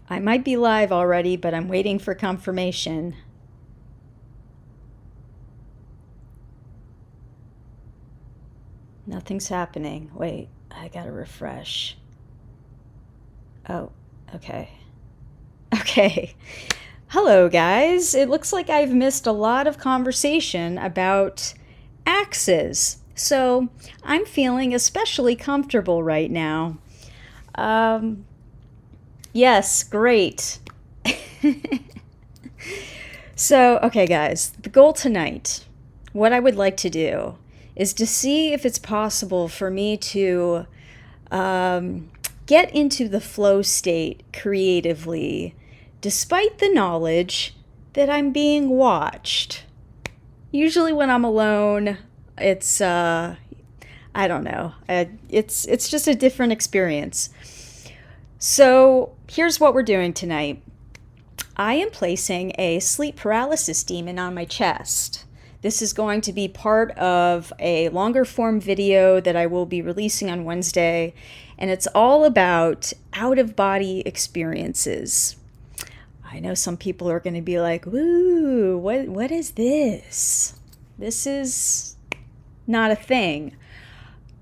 I might be live already, but I'm waiting for confirmation. Nothing's happening. Wait, I gotta refresh. Oh, okay. Okay. Hello, guys. It looks like I've missed a lot of conversation about axes. So I'm feeling especially comfortable right now. Yes, great. So, okay, guys, the goal tonight, what I would like to do is to see if it's possible for me to get into the flow state creatively, despite the knowledge that I'm being watched. Usually when I'm alone, it's, I don't know, it's just a different experience. So here's what we're doing tonight. I am placing a sleep paralysis demon on my chest. This is going to be part of a longer form video that I will be releasing on Wednesday, and it's all about out-of-body experiences. I know some people are going to be like, "Woo, what is this? This is not a thing."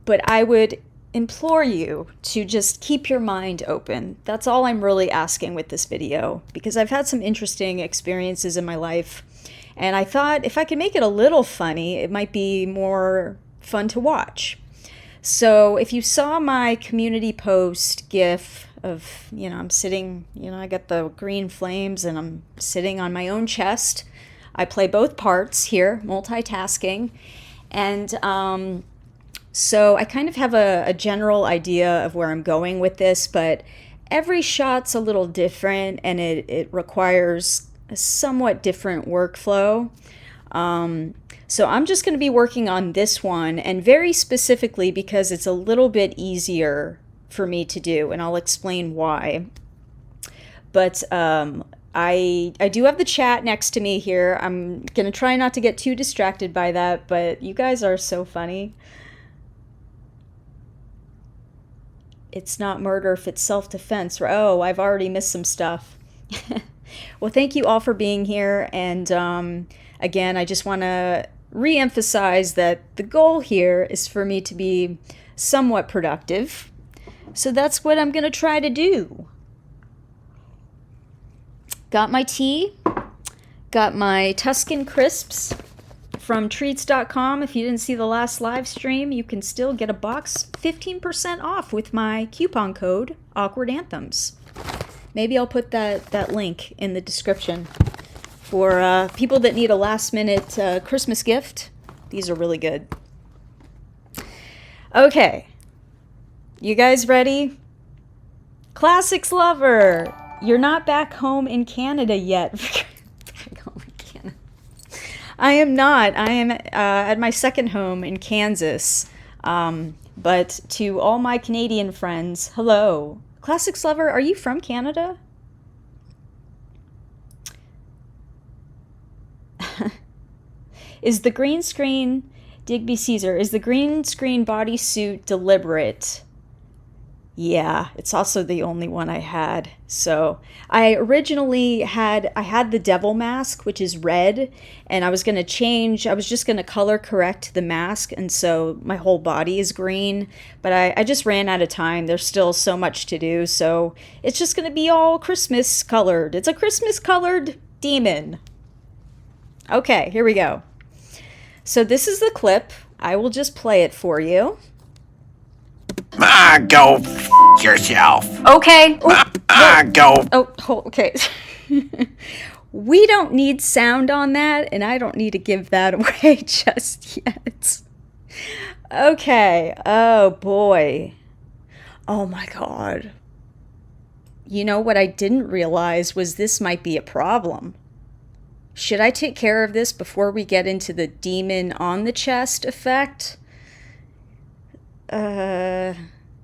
But I would implore you to just keep your mind open. That's all I'm really asking with this video, because I've had some interesting experiences in my life, and I thought if I could make it a little funny, it might be more fun to watch. So if you saw my community post GIF of, I'm sitting, I got the green flames and I'm sitting on my own chest. I play both parts here, multitasking, and so I kind of have a general idea of where I'm going with this, but every shot's a little different and it requires a somewhat different workflow. So I'm just going to be working on this one, and very specifically because it's a little bit easier for me to do, and I'll explain why. But I do have the chat next to me here. I'm going to try not to get too distracted by that, but you guys are so funny. It's not murder if it's self-defense. Oh, I've already missed some stuff. Well, thank you all for being here. And again, I just want to re-emphasize that the goal here is for me to be somewhat productive. So that's what I'm going to try to do. Got my tea. Got my Tuscan crisps from treats.com. If you didn't see the last live stream, you can still get a box 15% off with my coupon code Awkward Anthems. Maybe I'll put that link in the description for people that need a last minute Christmas gift. These are really good. Okay, you guys ready? Classics lover, you're not back home in Canada yet. I am not. I am at my second home in Kansas. But to all my Canadian friends, hello. Classics lover, are you from Canada? Is the green screen, Digby Caesar, is the green screen bodysuit deliberate? Yeah, it's also the only one I had. So I originally had the devil mask, which is red, and I was going to change, I was just going to color correct the mask, and so my whole body is green, but I just ran out of time. There's still so much to do, so it's just going to be all Christmas colored. It's a Christmas colored demon. Okay, here we go. So this is the clip. I will just play it for you. Go yourself. Okay. Go. Okay. We don't need sound on that, and I don't need to give that away just yet. Okay. Oh, boy. Oh, my God. You know what I didn't realize was this might be a problem. Should I take care of this before we get into the demon on the chest effect?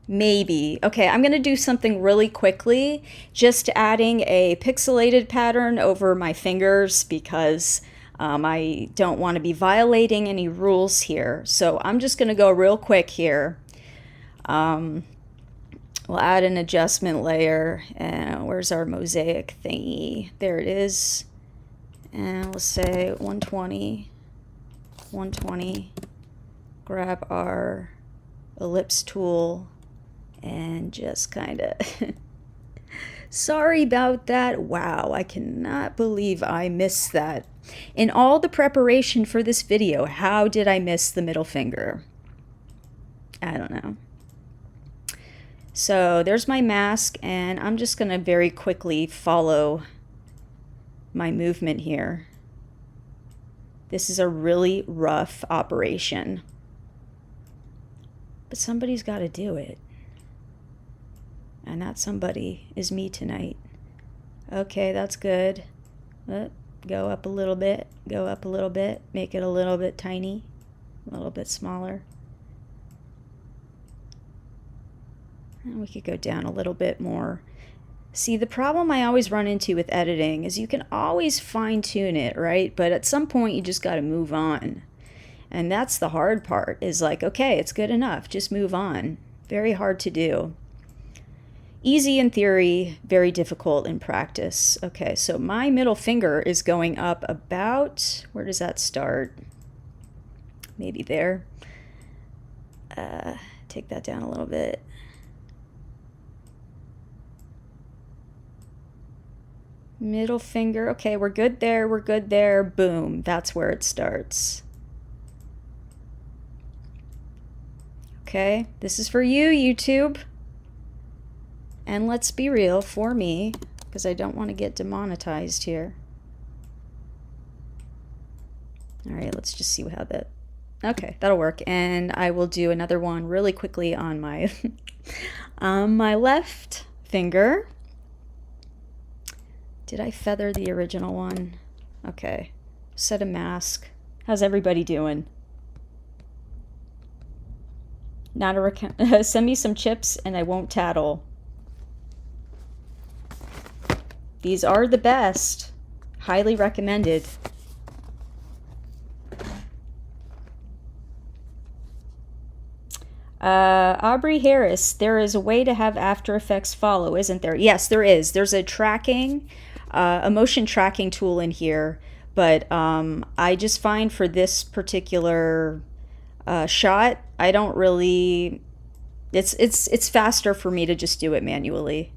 Maybe. Okay, I'm going to do something really quickly, just adding a pixelated pattern over my fingers because I don't want to be violating any rules here, so I'm just going to go real quick here. We'll add an adjustment layer, and where's our mosaic thingy? There it is. And we'll say 120, 120. Grab our ellipse tool and just kind of sorry about that. Wow, I cannot believe I missed that. In all the preparation for this video, how did I miss the middle finger? I don't know. So there's my mask, and I'm just going to very quickly follow my movement here. This is a really rough operation, but somebody's got to do it. And that somebody is me tonight. Okay, that's good. Go up a little bit, go up a little bit, make it a little bit tiny, a little bit smaller. And we could go down a little bit more. See, the problem I always run into with editing is you can always fine-tune it, right? But at some point you just got to move on. And that's the hard part, is like, okay, it's good enough, just move on. Very hard to do. Easy in theory, very difficult in practice. Okay, so my middle finger is going up about, where does that start? Maybe there. Take that down a little bit. Middle finger, okay, we're good there, we're good there. Boom, that's where it starts. Okay, this is for you, YouTube. And let's be real, for me, because I don't want to get demonetized here. All right, let's just see how that, okay, that'll work. And I will do another one really quickly on my, on my left finger. Did I feather the original one? Okay, set a mask. How's everybody doing? Not a send me some chips and I won't tattle. These are the best. Highly recommended. Aubrey Harris, there is a way to have After Effects follow, isn't there? Yes, there is. There's a tracking, a motion tracking tool in here, but I just find for this particular shot, I don't really, it's faster for me to just do it manually.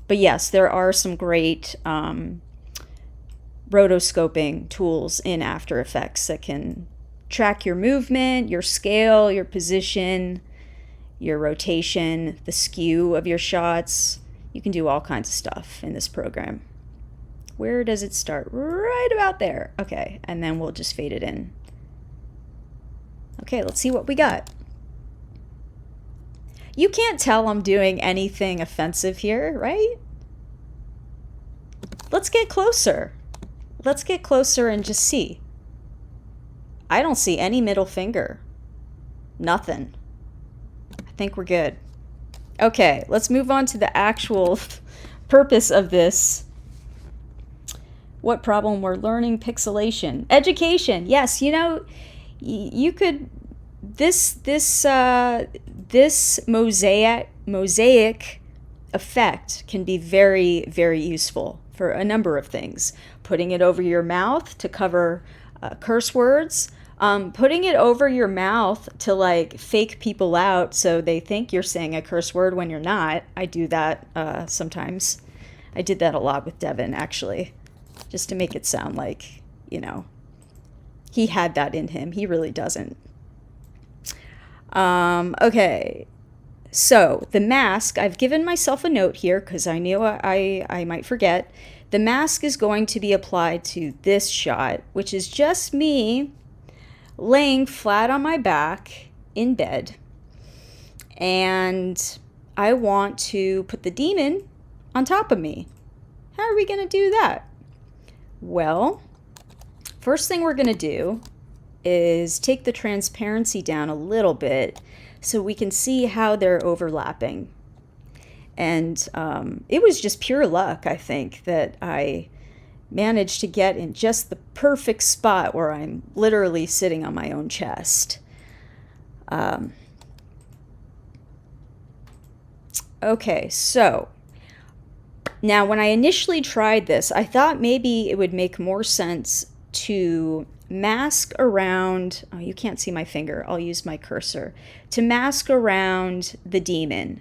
But yes, there are some great rotoscoping tools in After Effects that can track your movement, your scale, your position, your rotation, the skew of your shots. You can do all kinds of stuff in this program. Where does it start? Right about there. Okay, and then we'll just fade it in. Okay, let's see what we got. You can't tell I'm doing anything offensive here, right? Let's get closer. Let's get closer and just see. I don't see any middle finger. Nothing. I think we're good. Okay, let's move on to the actual purpose of this. What problem we're learning? Pixelation. Education. Yes, you know, you could, this mosaic effect can be very, very useful for a number of things. Putting it over your mouth to cover curse words, putting it over your mouth to like fake people out so they think you're saying a curse word when you're not. I do that sometimes. I did that a lot with Devin, actually, just to make it sound like, you know, he had that in him. He really doesn't. Okay, so the mask, I've given myself a note here because I knew I might forget. The mask is going to be applied to this shot, which is just me laying flat on my back in bed. And I want to put the demon on top of me. How are we going to do that? Well, first thing we're going to do is take the transparency down a little bit so we can see how they're overlapping. And it was just pure luck, I think, that I managed to get in just the perfect spot where I'm literally sitting on my own chest. Okay, so now when I initially tried this, I thought maybe it would make more sense to mask around, oh, you can't see my finger, I'll use my cursor, to mask around the demon.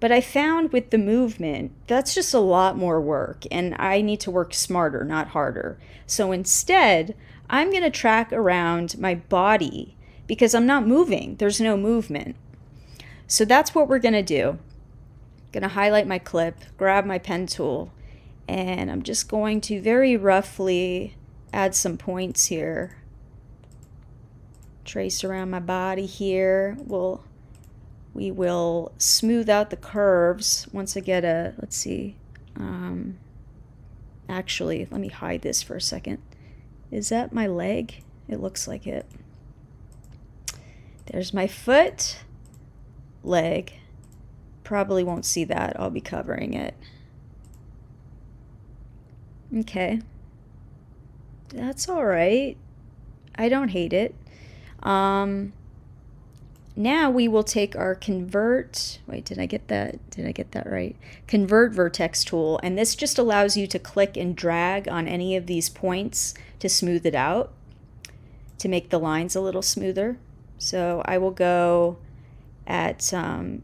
But I found with the movement, that's just a lot more work, and I need to work smarter, not harder. So instead, I'm going to track around my body because I'm not moving. There's no movement. So that's what we're going to do. I'm going to highlight my clip, grab my pen tool, and I'm just going to very roughly add some points here. Trace around my body here. We will smooth out the curves once I get a, let's see, actually, let me hide this for a second. Is that my leg? It looks like it. There's my foot, leg. Probably won't see that, I'll be covering it. Okay. That's all right. I don't hate it. Now we will take our Convert, wait, did I get that right? Convert Vertex tool, and this just allows you to click and drag on any of these points to smooth it out, to make the lines a little smoother. So I will go at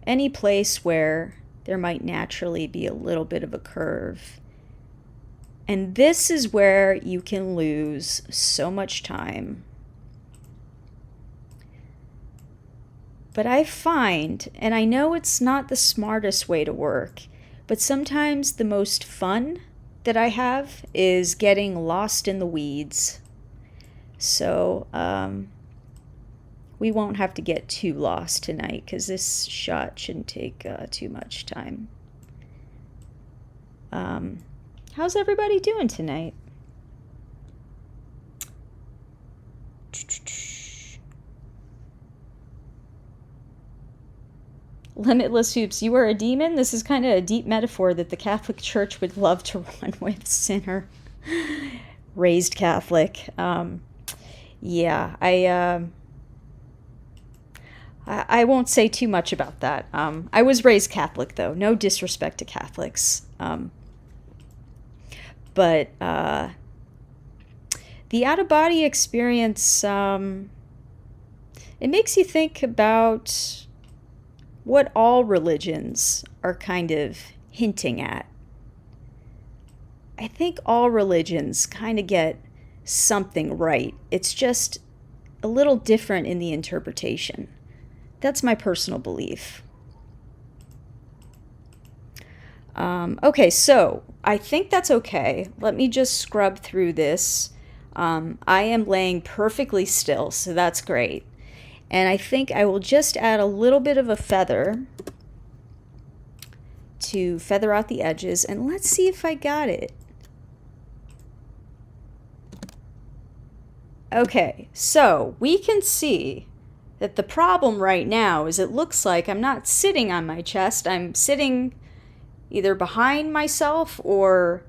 any place where there might naturally be a little bit of a curve. And this is where you can lose so much time. But I find, and I know it's not the smartest way to work, but sometimes the most fun that I have is getting lost in the weeds. So we won't have to get too lost tonight because this shot shouldn't take too much time. How's everybody doing tonight? Limitless Hoops, you are a demon? This is kind of a deep metaphor that the Catholic Church would love to run with. Sinner. Raised Catholic. Yeah, I won't say too much about that. I was raised Catholic, though. No disrespect to Catholics. But the out-of-body experience, it makes you think about what all religions are kind of hinting at. I think all religions kind of get something right. It's just a little different in the interpretation. That's my personal belief. Okay, so I think that's okay. Let me just scrub through this. I am laying perfectly still, so that's great. And I think I will just add a little bit of a feather to feather out the edges, and let's see if I got it. Okay, so we can see that the problem right now is it looks like I'm not sitting on my chest, I'm sitting either behind myself or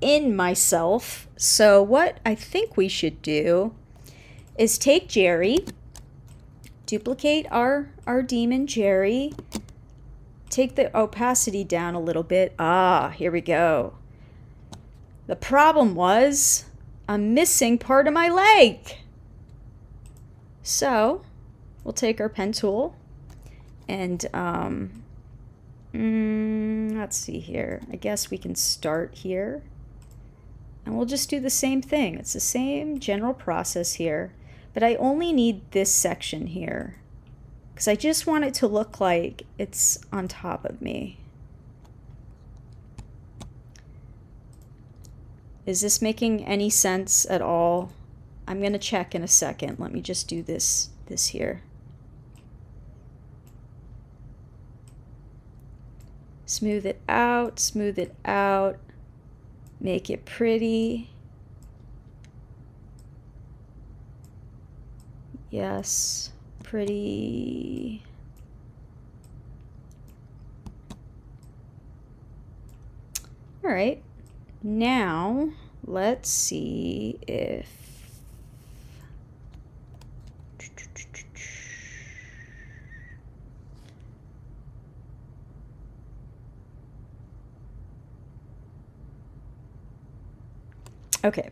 in myself. So what I think we should do is take Jerry, duplicate our demon Jerry, take the opacity down a little bit. Here we go. The problem was I'm missing part of my leg. So we'll take our pen tool and let's see here. I guess we can start here. And we'll just do the same thing. It's the same general process here. But I only need this section here because I just want it to look like it's on top of me. Is this making any sense at all? I'm going to check in a second. Let me just do this here. Smooth it out, make it pretty. Yes, pretty. All right, Now, let's see if... Okay.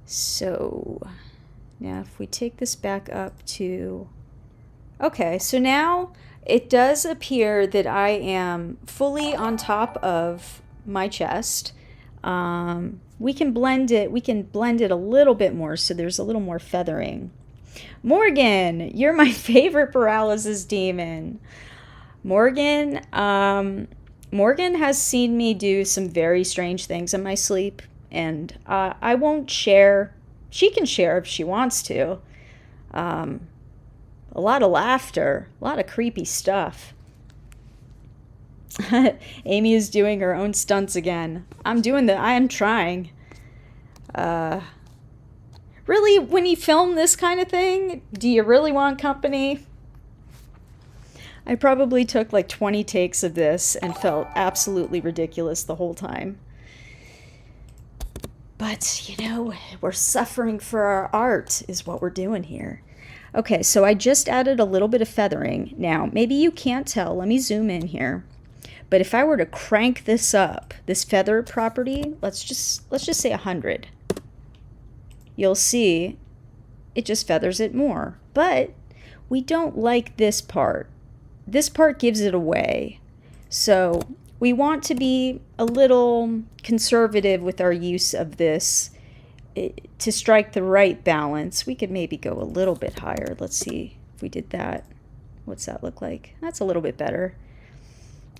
So, now if we take this back up to... Okay, so now it does appear that I am fully on top of my chest. We can blend it a little bit more so there's a little more feathering. Morgan, you're my favorite paralysis demon. Morgan has seen me do some very strange things in my sleep, and I won't share. She can share if she wants to. A lot of laughter, a lot of creepy stuff. Amy is doing her own stunts again. I am trying. Really, when you film this kind of thing, do you really want company? I probably took like 20 takes of this and felt absolutely ridiculous the whole time. But, you know, we're suffering for our art is what we're doing here. Okay, so I just added a little bit of feathering. Now, maybe you can't tell. Let me zoom in here. But if I were to crank this up, this feather property, let's just say 100. You'll see it just feathers it more. But we don't like this part. This part gives it away. So we want to be a little conservative with our use of this to strike the right balance. We could maybe go a little bit higher. Let's see if we did that. What's that look like? That's a little bit better.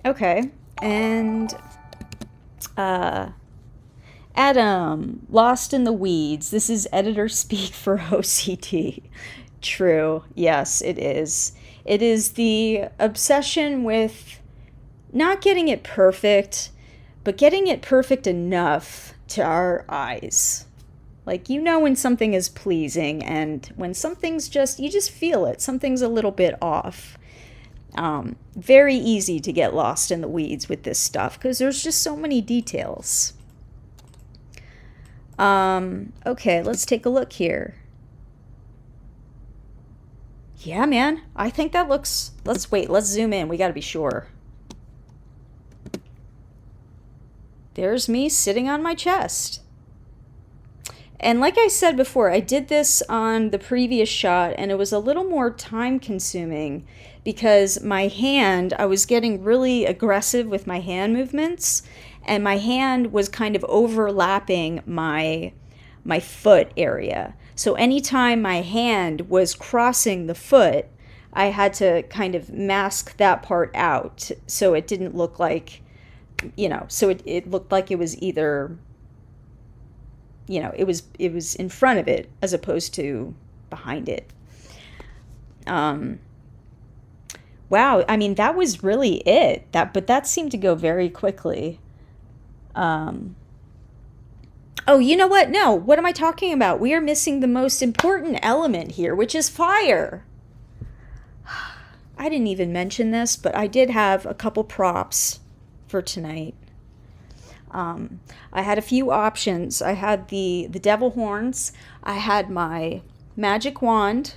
Okay, and Adam, lost in the weeds. This is editor speak for OCD. True, yes, it is. It is the obsession with not getting it perfect, but getting it perfect enough to our eyes. Like, you know when something is pleasing, and when something's just, you just feel it. Something's a little bit off. Very easy to get lost in the weeds with this stuff because there's just so many details. Okay, let's take a look here. Yeah, man, I think that looks, let's zoom in. We got to be sure. There's me sitting on my chest. And like I said before, I did this on the previous shot and it was a little more time consuming because my hand, I was getting really aggressive with my hand movements and my hand was kind of overlapping my foot area. So anytime my hand was crossing the foot, I had to kind of mask that part out so it didn't look like, you know, so it looked like it was either, you know, it was in front of it as opposed to behind it. Wow, I mean, that was really it. But that seemed to go very quickly. Oh, you know what? No, what am I talking about? We are missing the most important element here, which is fire. I didn't even mention this, but I did have a couple props for tonight. I had a few options. I had the devil horns. I had my magic wand.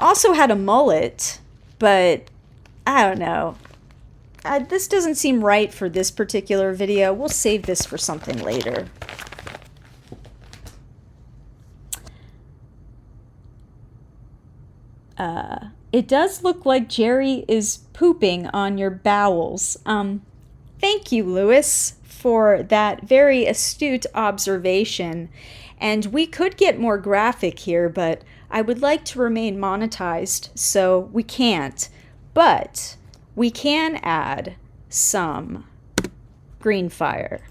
Also had a mullet, but I don't know. This doesn't seem right for this particular video. We'll save this for something later. It does look like Jerry is pooping on your bowels. Thank you, Lewis, for that very astute observation. And we could get more graphic here, but I would like to remain monetized, so we can't. But we can add some green fire.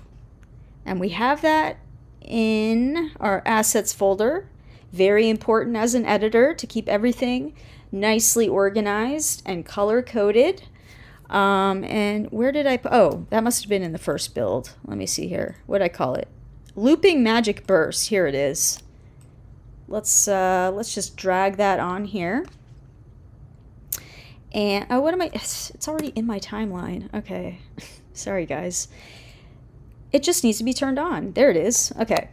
And we have that in our assets folder. Very important as an editor to keep everything nicely organized and color-coded. And where did I... Oh, that must have been in the first build. Let me see here. What did I call it? Looping Magic Burst. Here it is. Let's just drag that on here. And, oh, what am I, it's already in my timeline. Okay. Sorry, guys. It just needs to be turned on. There it is. Okay.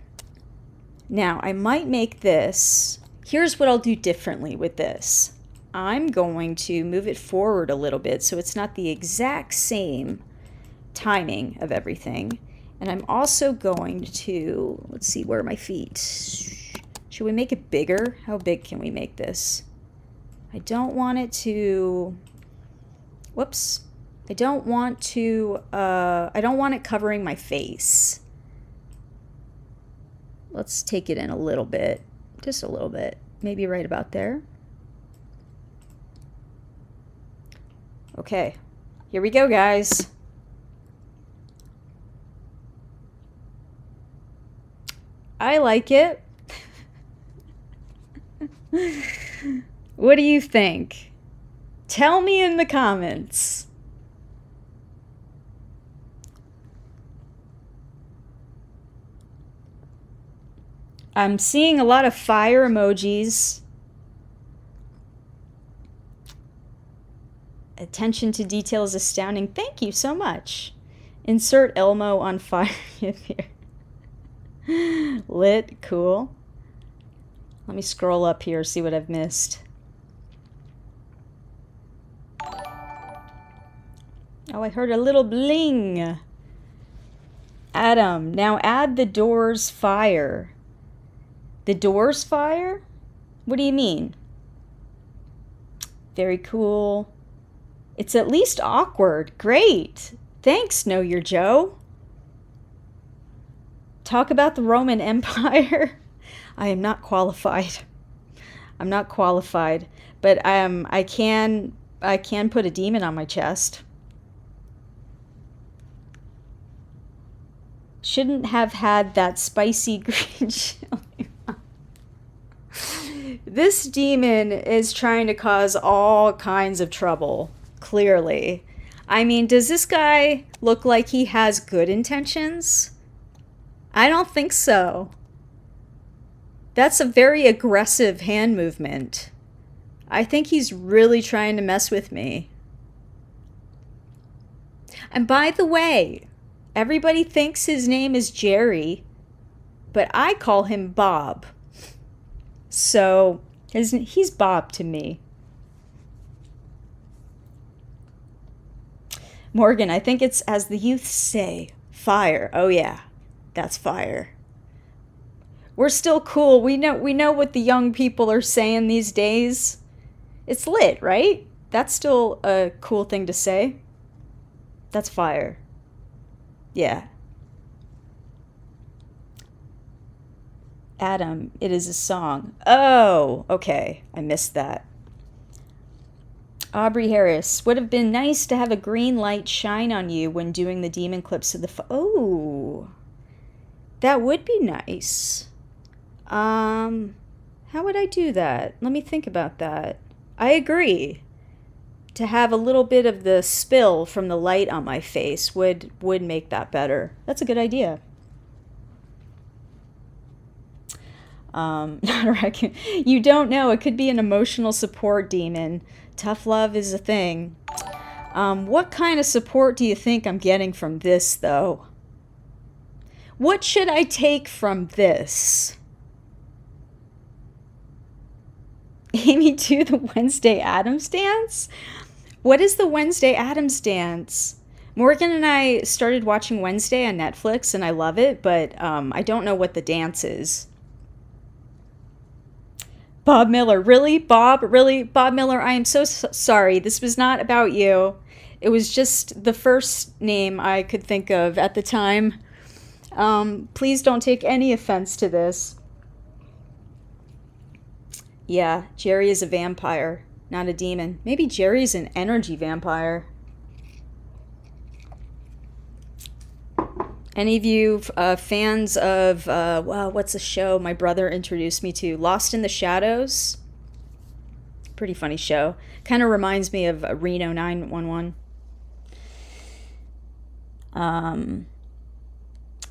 Now, I might make this, here's what I'll do differently with this. I'm going to move it forward a little bit so it's not the exact same timing of everything. And I'm also going to, let's see, where are my feet? Should we make it bigger? How big can we make this? I don't want it to, whoops. I don't want it covering my face. Let's take it in a little bit, just a little bit, maybe right about there. Okay, here we go, guys. I like it. What do you think? Tell me in the comments. I'm seeing a lot of fire emojis. Attention to detail is astounding. Thank you so much. Insert Elmo on fire here. Lit, cool. Let me scroll up here, see what I've missed. Oh, I heard a little bling. Adam, now add the doors fire. The doors fire? What do you mean? Very cool. It's at least awkward. Great. Thanks, Know Your Joe. Talk about the Roman Empire. I am not qualified. I'm not qualified, but I can put a demon on my chest. Shouldn't have had that spicy green chili. This demon is trying to cause all kinds of trouble, clearly. I mean, does this guy look like he has good intentions? I don't think so. That's a very aggressive hand movement. I think he's really trying to mess with me. And by the way, everybody thinks his name is Jerry, but I call him Bob. So he's Bob to me. Morgan, I think it's as the youth say, fire. Oh yeah, that's fire. We're still cool. We know what the young people are saying these days. It's lit, right? That's still a cool thing to say. That's fire. Yeah. Adam, it is a song. Oh, okay. I missed that. Aubrey Harris, would have been nice to have a green light shine on you when doing the demon clips of the oh, that would be nice. How would I do that? Let me think about that. I agree. To have a little bit of the spill from the light on my face would make that better. That's a good idea. Not a raccoon. You don't know. It could be an emotional support demon. Tough love is a thing. What kind of support do you think I'm getting from this, though? What should I take from this? Amy, do the Wednesday Addams dance? What is the Wednesday Addams dance? Morgan and I started watching Wednesday on Netflix, and I love it, but I don't know what the dance is. Bob Miller, really? Bob, really? Bob Miller, I am so sorry. This was not about you. It was just the first name I could think of at the time. Please don't take any offense to this. Yeah, Jerry is a vampire, not a demon. Maybe Jerry's an energy vampire. Any of you fans of, wow, what's the show my brother introduced me to? Lost in the Shadows? Pretty funny show. Kind of reminds me of Reno 911.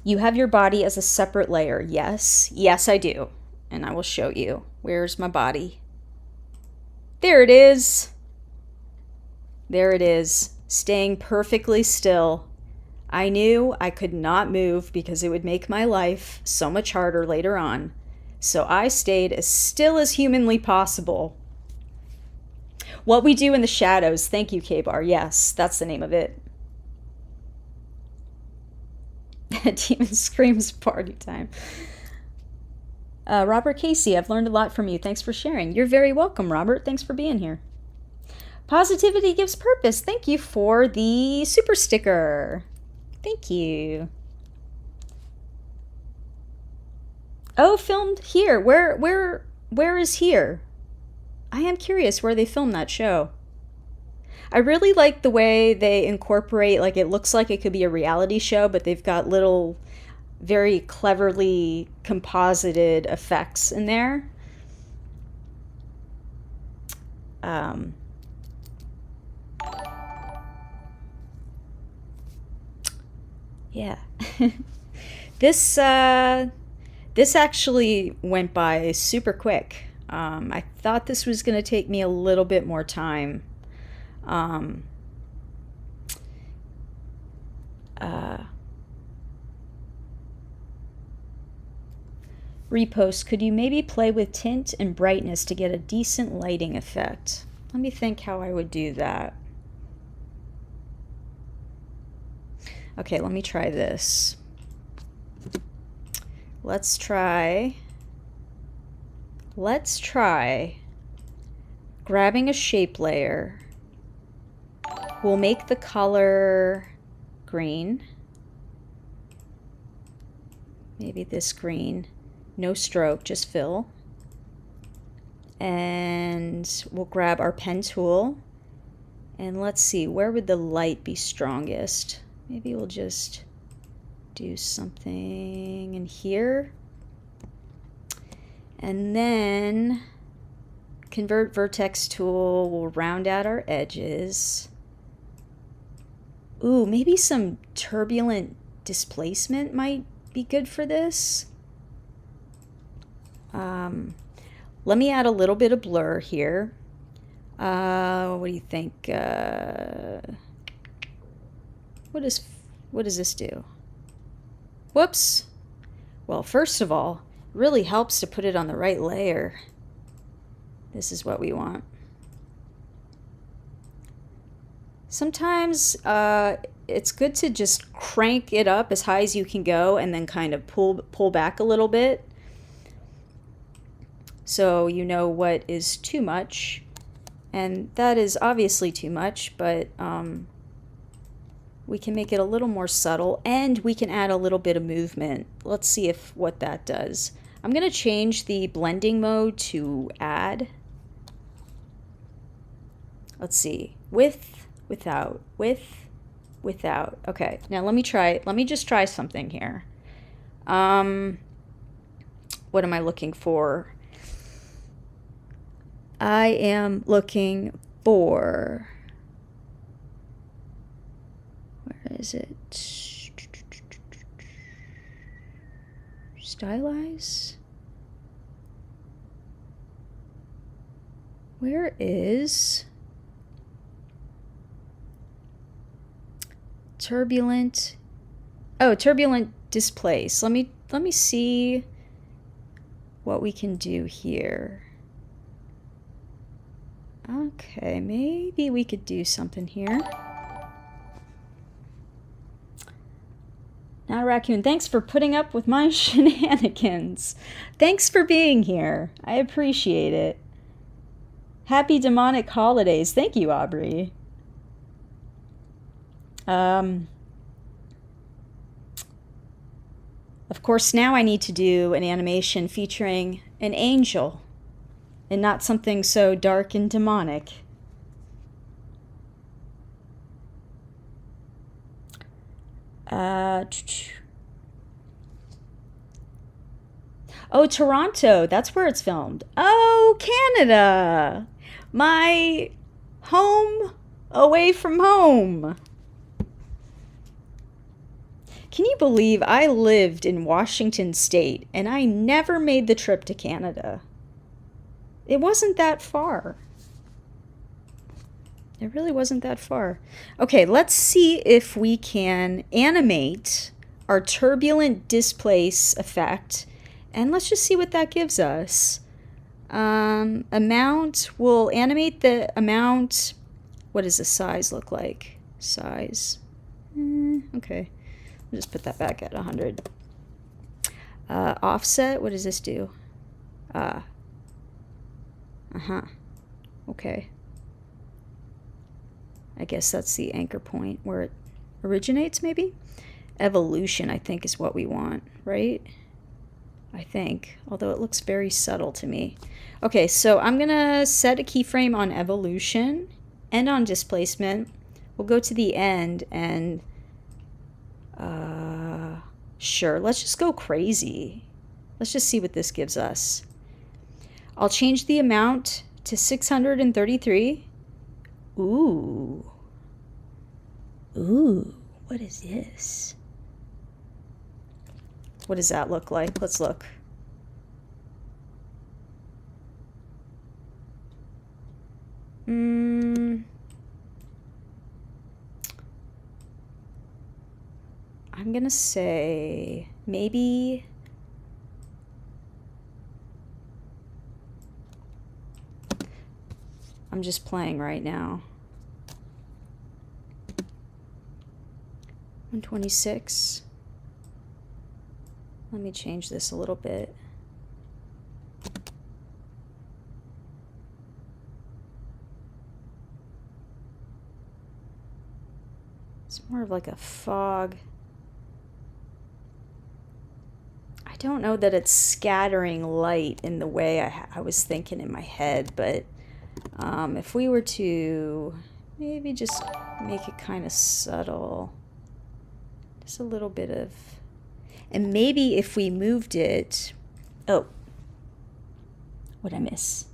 You have your body as a separate layer. Yes. Yes, I do. And I will show you. Where's my body? There it is. There it is, staying perfectly still. I knew I could not move because it would make my life so much harder later on. So I stayed as still as humanly possible. What We Do in the Shadows. Thank you, K-Bar. Yes, that's the name of it. Demon Screams Party Time. Robert Casey, I've learned a lot from you. Thanks for sharing. You're very welcome, Robert. Thanks for being here. Positivity Gives Purpose. Thank you for the super sticker. Thank you. Oh, filmed here. Where is here? I am curious where they filmed that show. I really like the way they incorporate, like, it looks like it could be a reality show, but they've got little, very cleverly composited effects in there. Yeah. This actually went by super quick. I thought this was going to take me a little bit more time. Repost, could you maybe play with tint and brightness to get a decent lighting effect? Let me think how I would do that. Okay, let me try this. Let's try grabbing a shape layer. We'll make the color green. Maybe this green. No stroke, just fill. And we'll grab our pen tool. And let's see, where would the light be strongest? Maybe we'll just do something in here. And then Convert Vertex tool will round out our edges. Ooh, maybe some turbulent displacement might be good for this. Let me add a little bit of blur here. What do you think? What does this do? Whoops. Well, first of all, it really helps to put it on the right layer. This is what we want. Sometimes it's good to just crank it up as high as you can go and then kind of pull back a little bit, so you know what is too much. And that is obviously too much, but we can make it a little more subtle, and we can add a little bit of movement. Let's see what that does. I'm going to change the blending mode to add. Let's see. With, without, with, without. Okay, now let me just try something here. What am I looking for? I am looking for, where is it? Stylize? Where is turbulent? Oh, turbulent displace. Let me see what we can do here. Okay, maybe we could do something here. Not a raccoon. Thanks for putting up with my shenanigans. Thanks for being here. I appreciate it. Happy demonic holidays. Thank you, Aubrey. Of course, now I need to do an animation featuring an angel and not something so dark and demonic. Oh, Toronto. That's where it's filmed. Oh, Canada. My home away from home. Can you believe I lived in Washington State and I never made the trip to Canada? It wasn't that far. It really wasn't that far. Okay, let's see if we can animate our turbulent displace effect. And let's just see what that gives us. Amount, we'll animate the amount. What does the size look like? Size. Okay. I'll just put that back at 100. Offset, what does this do? Okay. I guess that's the anchor point where it originates, maybe? Evolution, I think, is what we want, right? I think, although it looks very subtle to me. Okay, so I'm gonna set a keyframe on evolution and on displacement. We'll go to the end and sure, let's just go crazy. Let's just see what this gives us. I'll change the amount to 633. Ooh, what is this? What does that look like? Let's look. I'm gonna say maybe I'm just playing right now. 126. Let me change this a little bit. It's more of like a fog. I don't know that it's scattering light in the way I was thinking in my head, but if we were to maybe just make it kind of subtle, just a little bit of, and maybe if we moved it, oh, what'd I miss?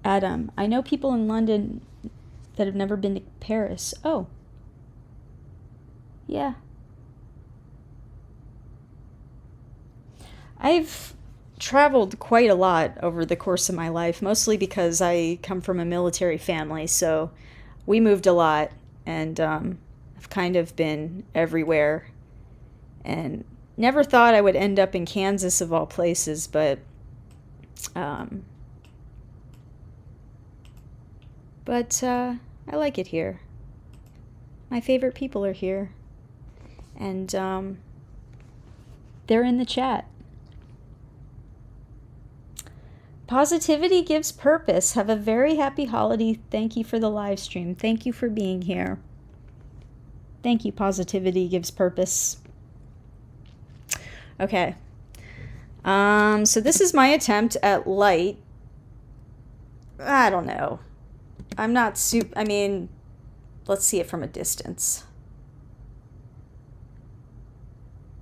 Adam, I know people in London that have never been to Paris. Oh, yeah. I've traveled quite a lot over the course of my life, mostly because I come from a military family, so we moved a lot, and I've kind of been everywhere, and never thought I would end up in Kansas of all places, but I like it here. My favorite people are here, and they're in the chat. Positivity gives purpose. Have a very happy holiday. Thank you for the live stream. Thank you for being here. Thank you, Positivity gives purpose. Okay. So this is my attempt at light. I don't know. I'm not super, I mean, let's see it from a distance.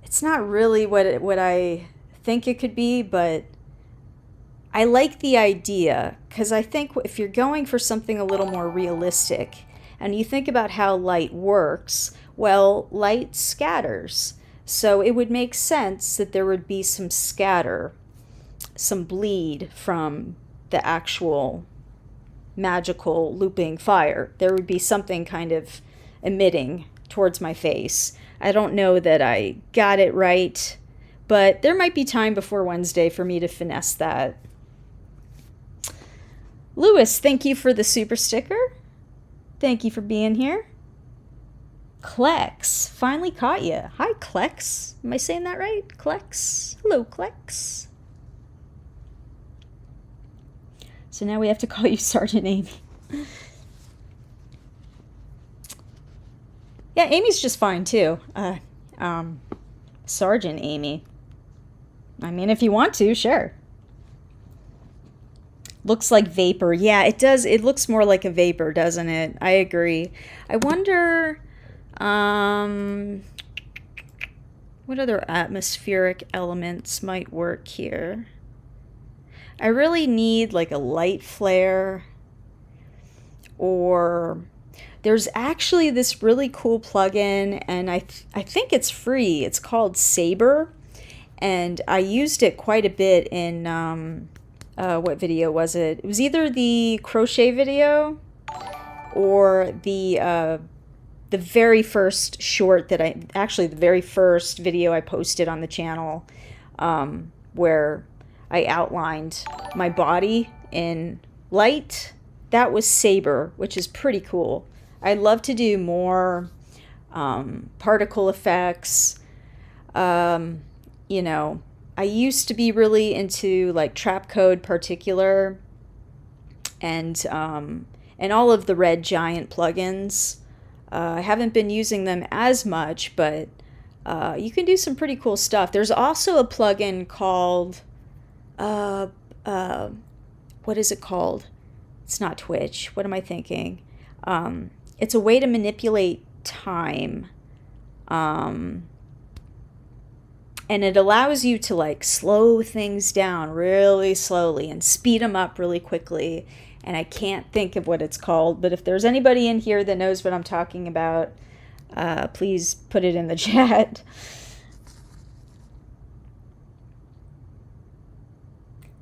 It's not really what I think it could be, but I like the idea, because I think if you're going for something a little more realistic, and you think about how light works, well, light scatters. So it would make sense that there would be some scatter, some bleed from the actual magical looping fire. There would be something kind of emitting towards my face. I don't know that I got it right, but there might be time before Wednesday for me to finesse that. Lewis, thank you for the super sticker. Thank you for being here. Klex, finally caught you. Hi, Klex. Am I saying that right? Klex. Hello, Klex. So now we have to call you Sergeant Amy. Yeah, Amy's just fine too. Sergeant Amy. I mean, if you want to, sure. Looks like vapor. Yeah, it does. It looks more like a vapor, doesn't it? I agree. I wonder what other atmospheric elements might work here. I really need like a light flare, or there's actually this really cool plugin, and I think it's free. It's called Saber, and I used it quite a bit in what video was it? It was either the crochet video or the very first short that the very first video I posted on the channel, where I outlined my body in light. That was Saber, which is pretty cool. I'd love to do more particle effects. You know, I used to be really into like trap code particular and all of the Red Giant plugins. I haven't been using them as much, but you can do some pretty cool stuff. There's also a plugin called what is it called? It's not Twitch. What am I thinking? It's a way to manipulate time. And it allows you to like slow things down really slowly and speed them up really quickly. And I can't think of what it's called, but if there's anybody in here that knows what I'm talking about, please put it in the chat.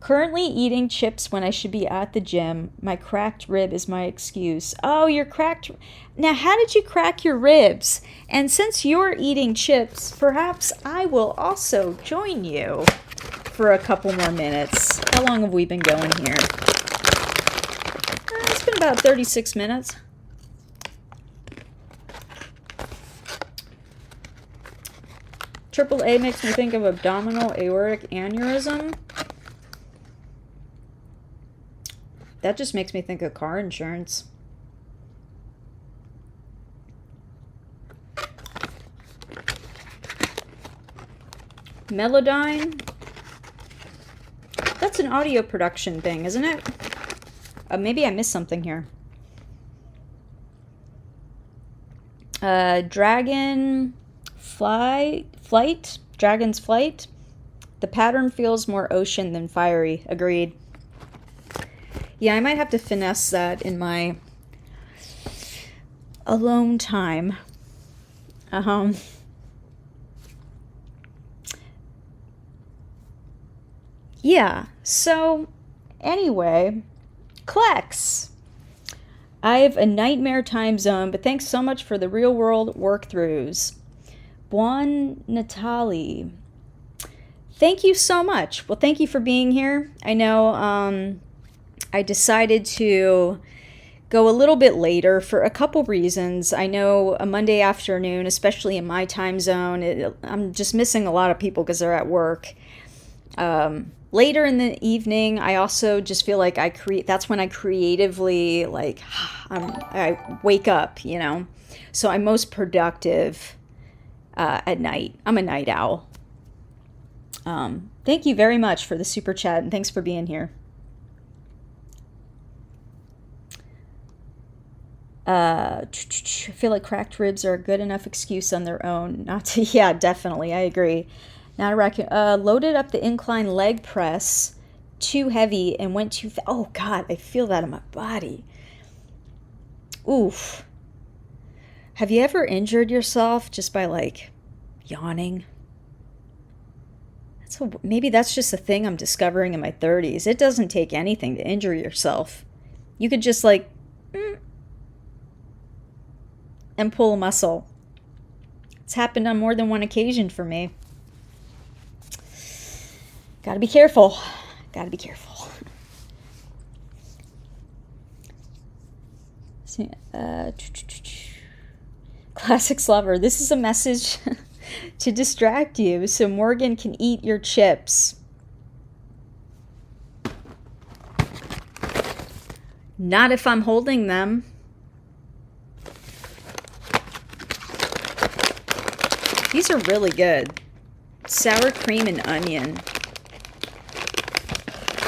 Currently eating chips when I should be at the gym. My cracked rib is my excuse. Oh, you're cracked. Now, how did you crack your ribs? And since you're eating chips, perhaps I will also join you for a couple more minutes. How long have we been going here? It's been about 36 minutes. Triple A makes me think of abdominal aortic aneurysm. That just makes me think of car insurance. Melodyne. That's an audio production thing, isn't it? Maybe I missed something here. Dragon's Flight. The pattern feels more ocean than fiery. Agreed. Yeah, I might have to finesse that in my alone time. Yeah, so anyway, Klex. I have a nightmare time zone, but thanks so much for the real world work-throughs. Buon Natali. Thank you so much. Well, thank you for being here. I know I decided to go a little bit later for a couple reasons. I know a Monday afternoon, especially in my time zone, I'm just missing a lot of people because they're at work. Later in the evening, I also just feel like that's when I creatively, like, I wake up, you know? So I'm most productive at night. I'm a night owl. Thank you very much for the super chat, and thanks for being here. I feel like cracked ribs are a good enough excuse on their own not to. Yeah, definitely. I agree. Not a raccoon. Loaded up the incline leg press too heavy and went too fast. Oh, God, I feel that in my body. Oof. Have you ever injured yourself just by, like, yawning? Maybe that's just a thing I'm discovering in my 30s. It doesn't take anything to injure yourself. You could just, like, and pull a muscle. It's happened on more than one occasion for me. Gotta be careful. Gotta be careful. Classics lover. This is a message to distract you so Morgan can eat your chips. Not if I'm holding them. These are really good. Sour cream and onion.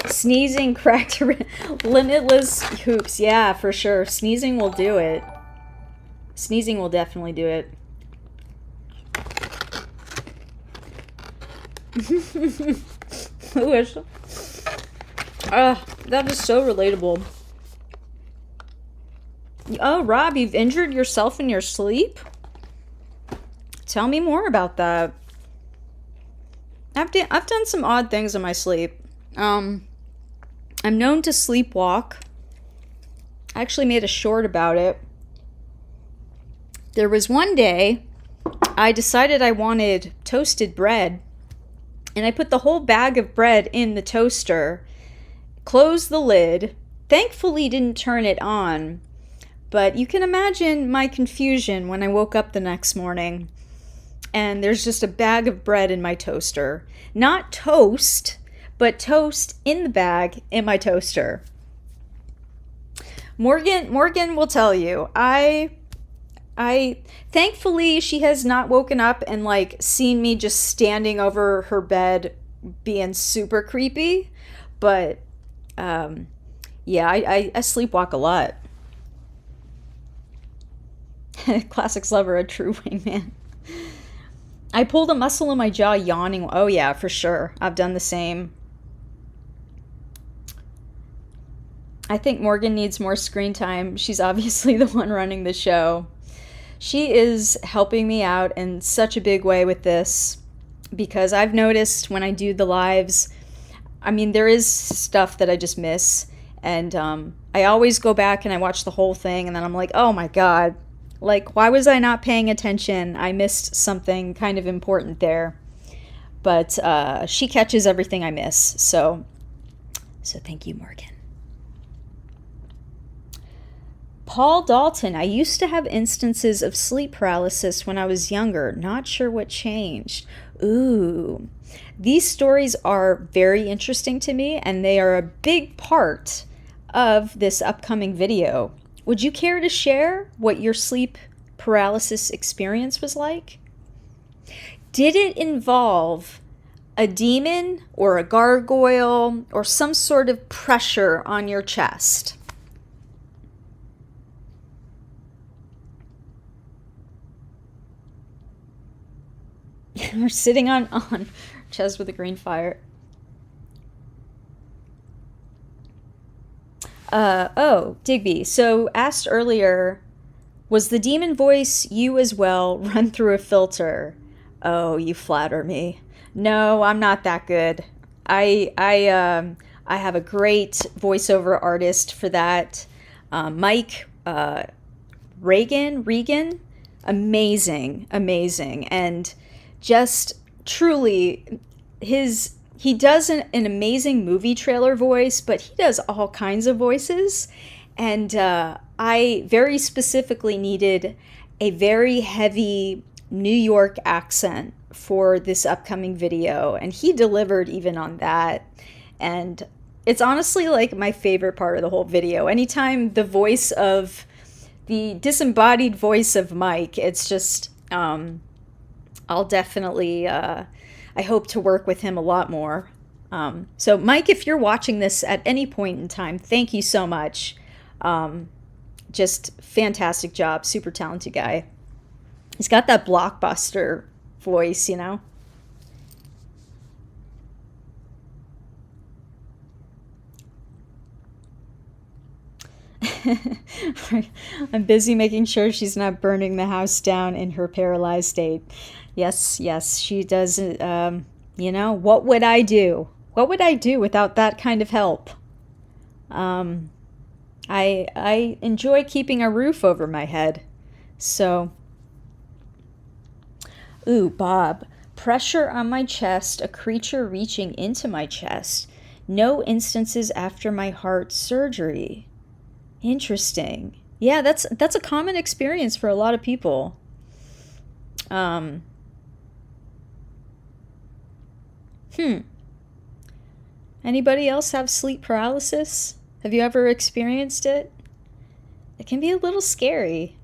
Sneezing, cracked, limitless hoops. Yeah, for sure. Sneezing will do it. Sneezing will definitely do it. That is so relatable. Oh, Rob, you've injured yourself in your sleep? Tell me more about that. I've done some odd things in my sleep. I'm known to sleepwalk. I actually made a short about it. There was one day I decided I wanted toasted bread, and I put the whole bag of bread in the toaster, closed the lid, thankfully didn't turn it on, but you can imagine my confusion when I woke up the next morning and there's just a bag of bread in my toaster. Not toast, but toast in the bag in my toaster. Morgan will tell you, I thankfully she has not woken up and like seen me just standing over her bed being super creepy, but yeah, I sleepwalk a lot. Classics lover, a true wingman. I pulled a muscle in my jaw yawning. Oh yeah, for sure. I've done the same. I think Morgan needs more screen time. She's obviously the one running the show. She is helping me out in such a big way with this, because I've noticed when I do the lives, I mean, there is stuff that I just miss, and I always go back and I watch the whole thing, and then I'm like, oh my God, like, why was I not paying attention? I missed something kind of important there. But she catches everything I miss, so thank you, Morgan. Paul Dalton, I used to have instances of sleep paralysis when I was younger. Not sure what changed. Ooh. These stories are very interesting to me, and they are a big part of this upcoming video. Would you care to share what your sleep paralysis experience was like? Did it involve a demon or a gargoyle or some sort of pressure on your chest? We're sitting on chest with a green fire. Oh, Digby. So asked earlier, was the demon voice you as well run through a filter? Oh, you flatter me. No, I'm not that good. I have a great voiceover artist for that. Mike Regan, amazing, and just truly he does an amazing movie trailer voice, but he does all kinds of voices. And I very specifically needed a very heavy New York accent for this upcoming video, and he delivered even on that. And it's honestly like my favorite part of the whole video. Anytime the disembodied voice of Mike, it's just, I'll definitely, I hope to work with him a lot more. So Mike, if you're watching this at any point in time, thank you so much. Just fantastic job, super talented guy. He's got that blockbuster voice, you know? I'm busy making sure she's not burning the house down in her paralyzed state. Yes, she does. You know, what would I do? What would I do without that kind of help? I enjoy keeping a roof over my head. So, ooh, Bob, pressure on my chest, a creature reaching into my chest. No instances after my heart surgery. Interesting. Yeah, that's a common experience for a lot of people. Anybody else have sleep paralysis? Have you ever experienced it? It can be a little scary.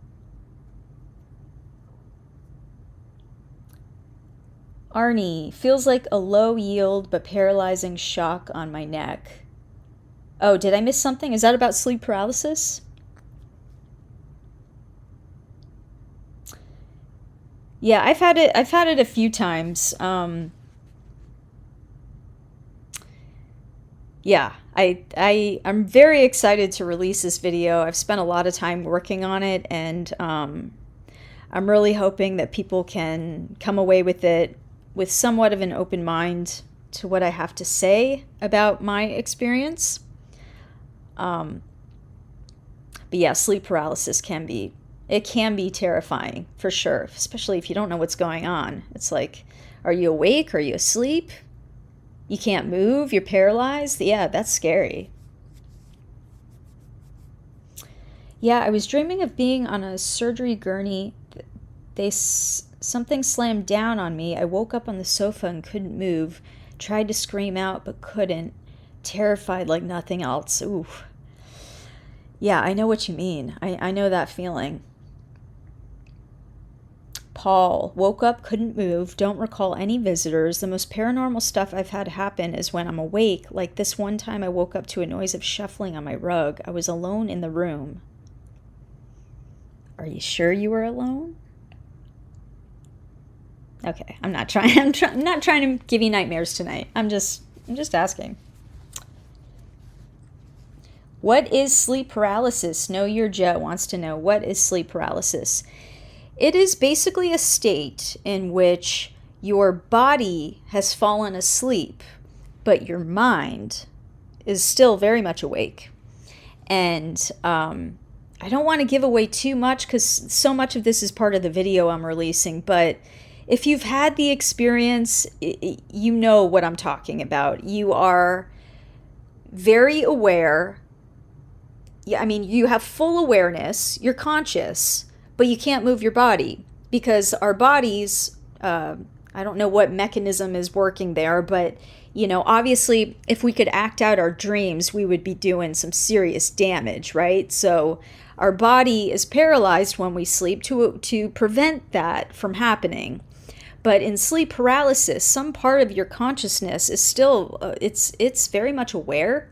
Arnie, feels like a low yield but paralyzing shock on my neck. Oh, did I miss something? Is that about sleep paralysis? Yeah, I've had it a few times. Yeah, I'm very excited to release this video. I've spent a lot of time working on it, and I'm really hoping that people can come away with it with somewhat of an open mind to what I have to say about my experience. But yeah, sleep paralysis can be terrifying for sure, especially if you don't know what's going on. It's like, are you awake? Are you asleep? You can't move, you're paralyzed. Yeah, that's scary. Yeah, I was dreaming of being on a surgery gurney. Something slammed down on me. I woke up on the sofa and couldn't move. Tried to scream out but couldn't. Terrified like nothing else. Ooh. Yeah, I know what you mean. I know that feeling. Paul, woke up, couldn't move, don't recall any visitors. The most paranormal stuff I've had happen is when I'm awake. Like this one time I woke up to a noise of shuffling on my rug. I was alone in the room. Are you sure you were alone? Okay, I'm not trying. I'm not trying to give you nightmares tonight. I'm just asking. What is sleep paralysis? Know Your Joe wants to know, what is sleep paralysis? It is basically a state in which your body has fallen asleep, but your mind is still very much awake. And I don't want to give away too much because so much of this is part of the video I'm releasing, but if you've had the experience, you know what I'm talking about. You are very aware. Yeah, I mean, you have full awareness, you're conscious, but you can't move your body because our bodies, I don't know what mechanism is working there, but, you know, obviously if we could act out our dreams, we would be doing some serious damage, right? So our body is paralyzed when we sleep to prevent that from happening. But in sleep paralysis, some part of your consciousness is still, it's very much aware.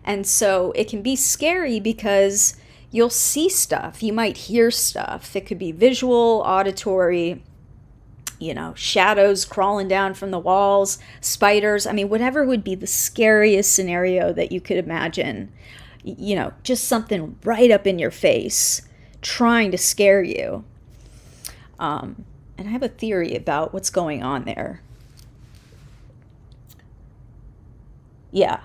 And so it can be scary because you'll see stuff. You might hear stuff. It could be visual, auditory, you know, shadows crawling down from the walls, spiders. I mean, whatever would be the scariest scenario that you could imagine. You know, just something right up in your face trying to scare you. And I have a theory about what's going on there. Yeah.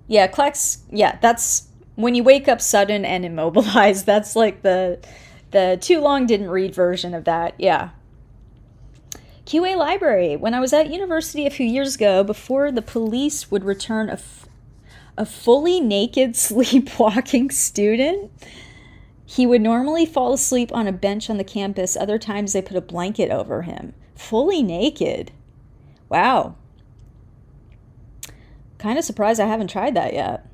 Yeah, Klex, yeah, that's when you wake up sudden and immobilized. That's like the too long didn't read version of that. Yeah. QA Library. When I was at university a few years ago, before the police would return a fully naked sleepwalking student, he would normally fall asleep on a bench on the campus. Other times they put a blanket over him. Fully naked. Wow. Kind of surprised I haven't tried that yet.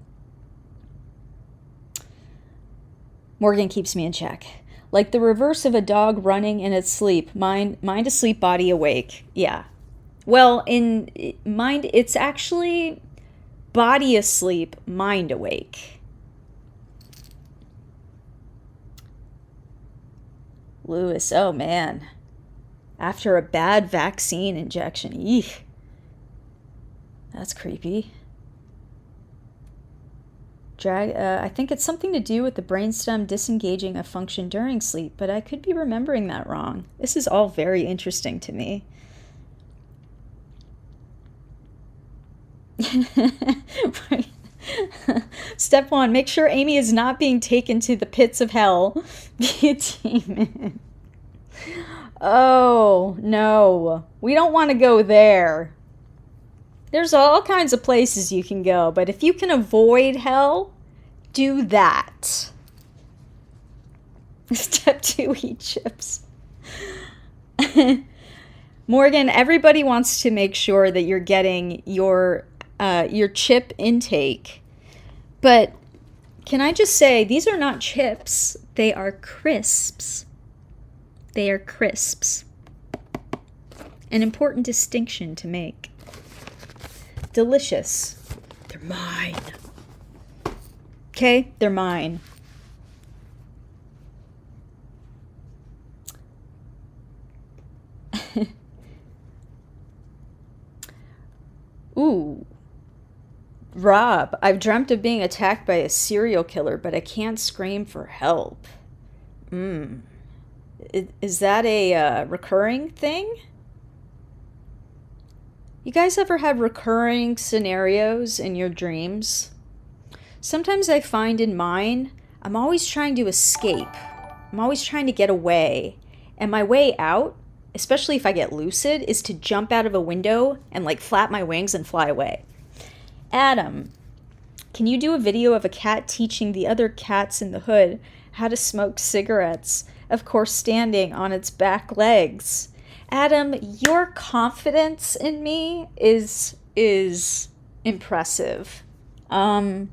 Morgan keeps me in check. Like the reverse of a dog running in its sleep. Mind asleep, body awake. Yeah. Well, in mind, it's actually body asleep, mind awake. Lewis, oh man. After a bad vaccine injection. Eek. That's creepy. I think it's something to do with the brainstem disengaging a function during sleep, but I could be remembering that wrong. This is all very interesting to me. Right. Step 1, make sure Amy is not being taken to the pits of hell. Edutainment. Oh, no. We don't want to go there. There's all kinds of places you can go, but if you can avoid hell, do that. Step 2, eat chips. Morgan, everybody wants to make sure that you're getting your chip intake. But can I just say, these are not chips. They are crisps. They are crisps. An important distinction to make. Delicious. They're mine. Okay? They're mine. Ooh. Rob, I've dreamt of being attacked by a serial killer, but I can't scream for help. Is that a recurring thing? You guys ever had recurring scenarios in your dreams? sometimes I find in mine, I'm always trying to escape. I'm always trying to get away. And my way out, especially if I get lucid, is to jump out of a window and like flap my wings and fly away. Adam, can you do a video of a cat teaching the other cats in the hood how to smoke cigarettes? Of course, standing on its back legs. Adam, your confidence in me is impressive. I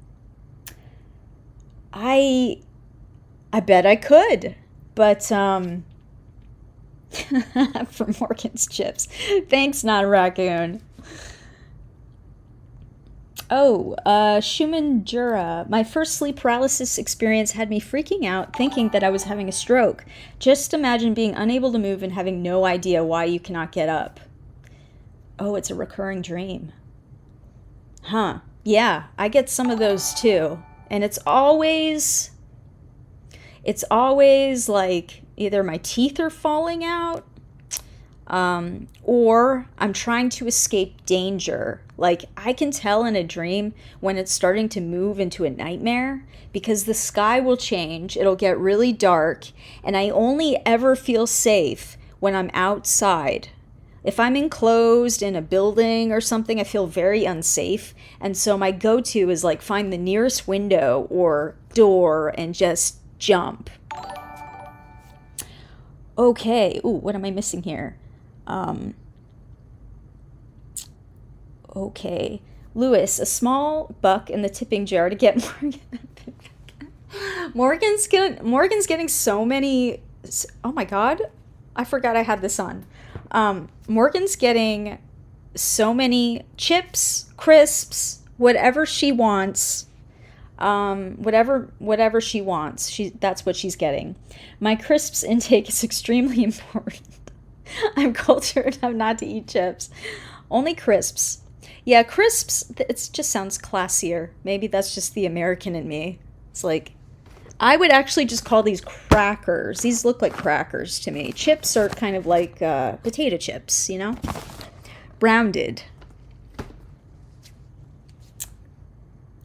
bet I could, but for Morgan's chips. Thanks, not a raccoon. Oh, Schumann Jura. My first sleep paralysis experience had me freaking out, thinking that I was having a stroke. Just imagine being unable to move and having no idea why you cannot get up. Oh, it's a recurring dream. Huh. Yeah, I get some of those too. And it's always like either my teeth are falling out, or I'm trying to escape danger. Like, I can tell in a dream when it's starting to move into a nightmare because the sky will change, it'll get really dark, and I only ever feel safe when I'm outside. If I'm enclosed in a building or something, I feel very unsafe, and so my go-to is like find the nearest window or door and just jump. Okay, ooh, what am I missing here? Okay. Lewis, a small buck in the tipping jar to get Morgan. Morgan's getting so many. Oh my God, I forgot I had this on. Morgan's getting so many chips, crisps, whatever she wants. Whatever she wants. That's what she's getting. My crisps intake is extremely important. I'm cultured enough not to eat chips. Only crisps. Yeah, crisps, it just sounds classier. Maybe that's just the American in me. It's like, I would actually just call these crackers. These look like crackers to me. Chips are kind of like potato chips, you know? Rounded.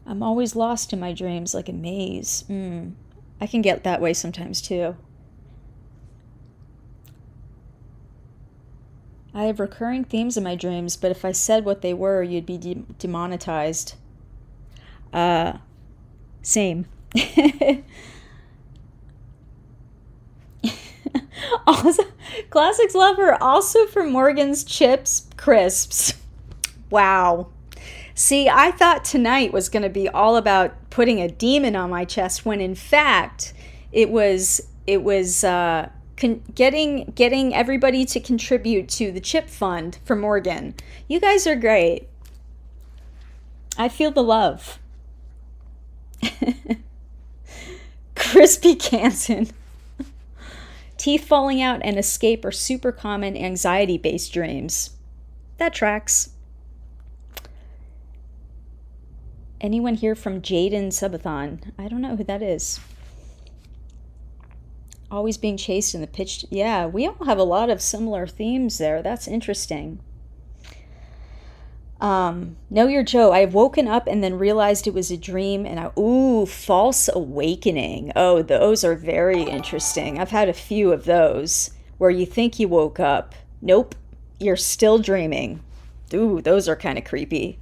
I'm always lost in my dreams like a maze. I can get that way sometimes too. I have recurring themes in my dreams, but if I said what they were, you'd be demonetized. Same. Also, Classics Lover, also for Morgan's chips, crisps. Wow. See, I thought tonight was going to be all about putting a demon on my chest, when in fact, it was getting everybody to contribute to the chip fund for Morgan. You guys are great. I feel the love. Crispy Canson. Teeth falling out and escape are super common anxiety-based dreams. That tracks. Anyone here from Jaden Subathon? I don't know who that is. Always being chased in the pitch. Yeah, we all have a lot of similar themes there. That's interesting. Know Your Joe. I have woken up and then realized it was a dream, and false awakening. Oh, those are very interesting. I've had a few of those where you think you woke up. Nope, you're still dreaming. Ooh, those are kind of creepy.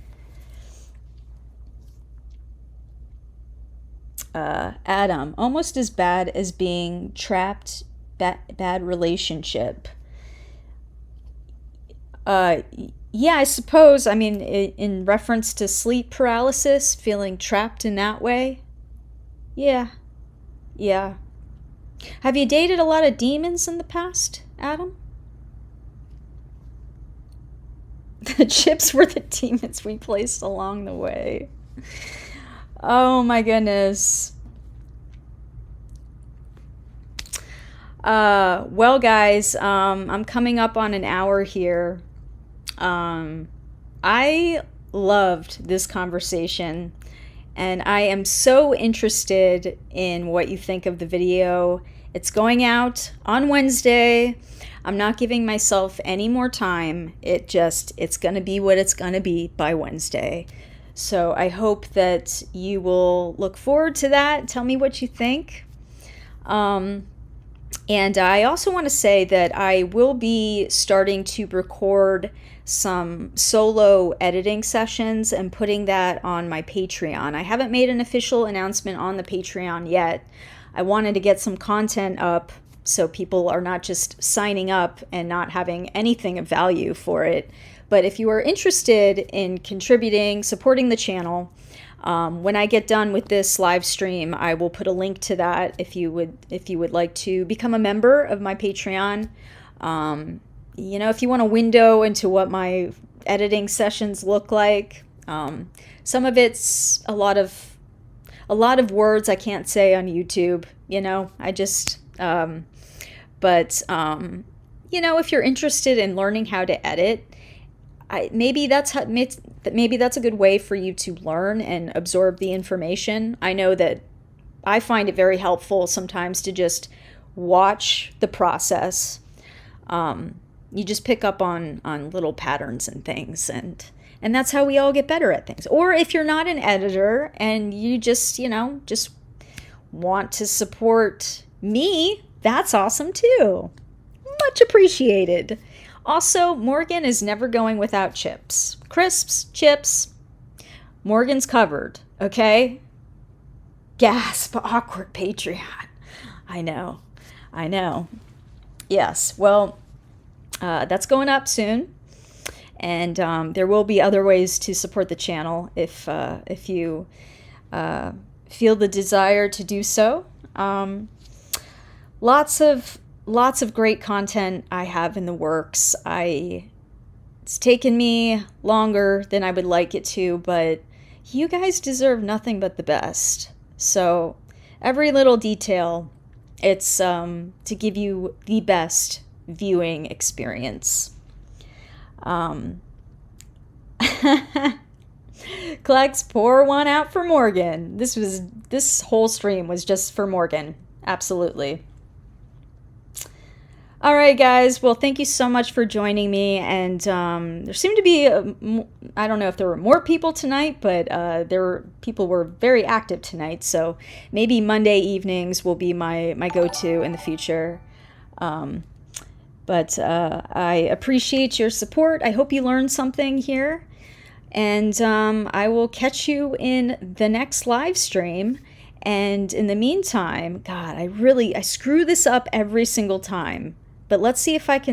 Adam, almost as bad as being trapped, bad relationship. Yeah, I suppose. I mean, in reference to sleep paralysis, feeling trapped in that way. Yeah. Have you dated a lot of demons in the past, Adam? The chips were the demons we placed along the way. Oh my goodness. Well, guys, I'm coming up on an hour here. I loved this conversation, and I am so interested in what you think of the video. It's going out on Wednesday. I'm not giving myself any more time. It's gonna be what it's gonna be by Wednesday. So I hope that you will look forward to that. Tell me what you think. And I also want to say that I will be starting to record some solo editing sessions and putting that on my Patreon. I haven't made an official announcement on the Patreon yet. I wanted to get some content up so people are not just signing up and not having anything of value for it. But if you are interested in contributing, supporting the channel, when I get done with this live stream, I will put a link to that if you would like to become a member of my Patreon. You know, if you want a window into what my editing sessions look like, some of it's a lot of words I can't say on YouTube. You know, I just you know, if you're interested in learning how to edit, maybe that's a good way for you to learn and absorb the information. I know that I find it very helpful sometimes to just watch the process. You just pick up on little patterns and things, and that's how we all get better at things. Or if you're not an editor and you just, you know, just want to support me, that's awesome too. Much appreciated. Also, Morgan is never going without chips. Crisps, chips. Morgan's covered, okay? Gasp, awkward Patreon. I know. Yes, well, that's going up soon. And there will be other ways to support the channel if you feel the desire to do so. Lots of great content I have in the works. It's taken me longer than I would like it to, but you guys deserve nothing but the best. So every little detail, it's to give you the best viewing experience. Klex, pour one out for Morgan. This whole stream was just for Morgan. Absolutely. All right, guys. Well, thank you so much for joining me. And there seemed to be, I don't know if there were more people tonight, but people were very active tonight. So maybe Monday evenings will be my go-to in the future. But I appreciate your support. I hope you learned something here. And I will catch you in the next live stream. And in the meantime, God, I screw this up every single time. But let's see if I can